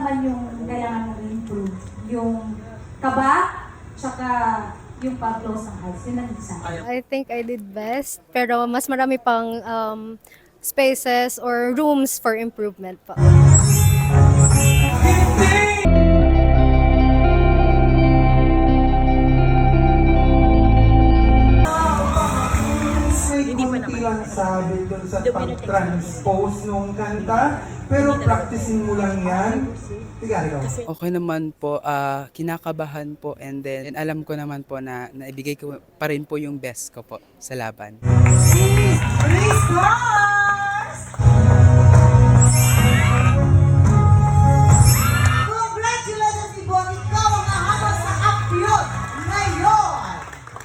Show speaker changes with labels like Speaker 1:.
Speaker 1: naman yung kailangan mong improve? Yung kaba, tsaka yung pag-close ng eyes. Yun ang isa.
Speaker 2: I think I did best, pero mas marami pang spaces or rooms for improvement pa.
Speaker 3: Hindi pa naman. Lang sabi doon sa pag-transpose nung kanta, pero practicing mo lang yan.
Speaker 4: Okay naman po, kinakabahan po, and then alam ko naman po na naibigay ko pa rin po yung best ko po sa laban.
Speaker 3: Praise God!